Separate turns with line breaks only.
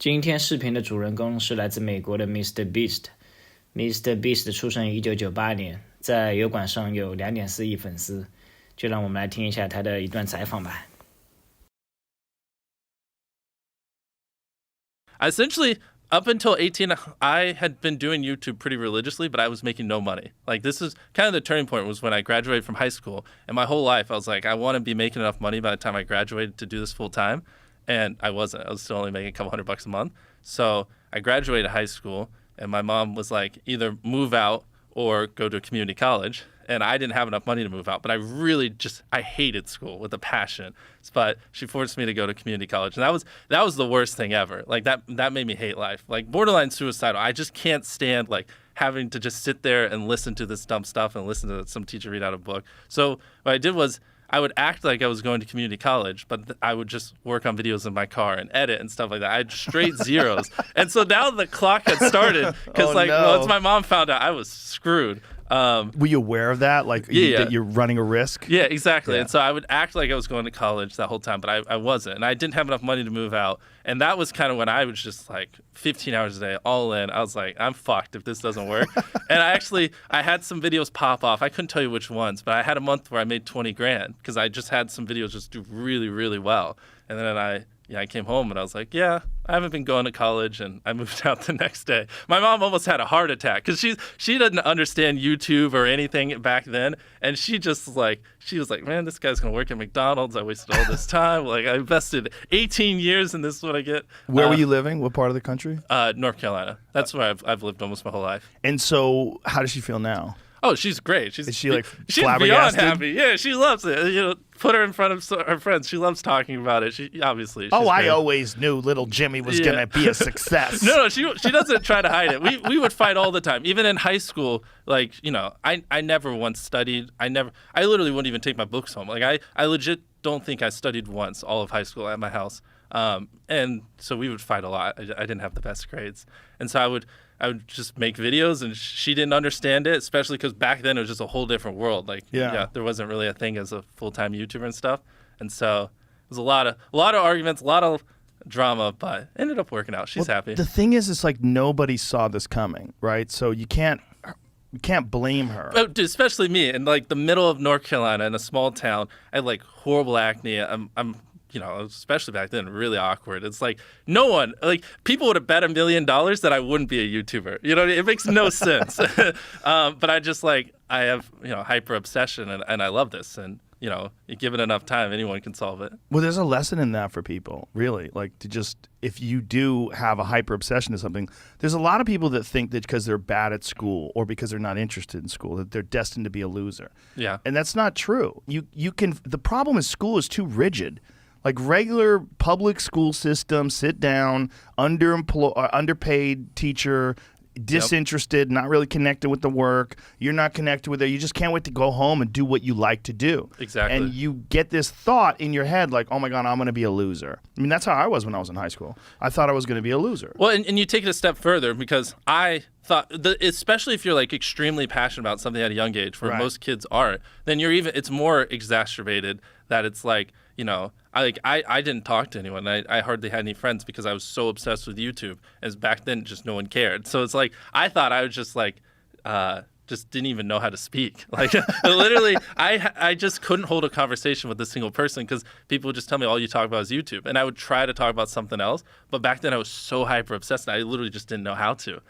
今天视频的主人公是来自美国的 MrBeast。MrBeast 出生于1998年，在油管上有2.4亿粉丝。就让我们来听一下他的一段采访吧。
Essentially, up until 18, I had been doing YouTube pretty religiously, but I was making no money. Like, this is kind of the turning point was when I graduated from high school. And my whole life, I was like, I want to be making enough money by the time I graduated to do this full time. And I wasn't. I was still only making a couple $100 a month. So I graduated high school, and my mom was like, either move out or go to a community college. And I didn't have enough money to move out, but I hated school with a passion. But she forced me to go to community college, and that was the worst thing ever. Like that made me hate life. Like borderline suicidal. I just can't stand like having to just sit there and listen to this dumb stuff and listen to some teacher read out a book. So what I did was I would act like I was going to community college, but I would just work on videos in my car and edit and stuff like that. I had straight zeros. And so now the clock had started because once my mom found out, I was screwed.
Were you aware of that? Like, that you're running a risk?
Yeah, exactly. Yeah. And so I would act like I was going to college that whole time, but I wasn't. And I didn't have enough money to move out. And that was kind of when I was just like 15 hours a day, all in. I was like, I'm fucked if this doesn't work. And I had some videos pop off. I couldn't tell you which ones, but I had a month where I made 20 grand because I just had some videos just do really, really well. And then I came home and I was like, I haven't been going to college, and I moved out the next day. My mom almost had a heart attack because she didn't understand YouTube or anything back then, and she was like, man, this guy's gonna work at McDonald's. I wasted all this time. Like I invested 18 years, and this is what I get.
Where were you living? What part of the country?
North Carolina. That's where I've lived almost my whole life.
And so, how does she feel now?
Oh, she's great.
Is she like
she's
flabbergasted?
beyond happy. Yeah, she loves it. Put her in front of her friends. She loves talking about it. She's great.
I always knew little Jimmy was gonna be a success.
No, she doesn't try to hide it. We would fight all the time. Even in high school, like, I never once studied. I literally wouldn't even take my books home. Like I legit don't think I studied once all of high school at my house. And so we would fight a lot. I didn't have the best grades. And so I would just make videos, and she didn't understand it, especially because back then it was just a whole different world. Like, there wasn't really a thing as a full-time YouTuber and stuff. And so it was a lot of arguments, a lot of drama, but ended up working out. She's happy.
The thing is, it's like nobody saw this coming, right? So you can't blame her.
But especially me in like the middle of North Carolina in a small town. I had like horrible acne. I'm especially back then, really awkward. It's like no one, like people would have bet $1 million that I wouldn't be a YouTuber. It makes no sense. But I have, hyper obsession, and I love this. And, you give it enough time, anyone can solve it.
Well, there's a lesson in that for people, really. Like if you do have a hyper obsession to something, there's a lot of people that think that because they're bad at school or because they're not interested in school, that they're destined to be a loser.
Yeah.
And that's not true. The problem is school is too rigid. Like regular public school system, sit down, underpaid teacher, disinterested, not really connected with the work. You're not connected with it. You just can't wait to go home and do what you like to do.
Exactly.
And you get this thought in your head like, oh my God, I'm going to be a loser. I mean, that's how I was when I was in high school. I thought I was going to be a loser.
Well, and you take it a step further because I thought, especially if you're like extremely passionate about something at a young age, where most kids aren't, then it's more exacerbated that it's like, I didn't talk to anyone. I hardly had any friends because I was so obsessed with YouTube. As back then, just no one cared. So it's like I thought I was just like, just didn't even know how to speak. Like literally, I just couldn't hold a conversation with a single person because people would just tell me all you talk about is YouTube, and I would try to talk about something else. But back then, I was so hyper obsessed, I literally just didn't know how to.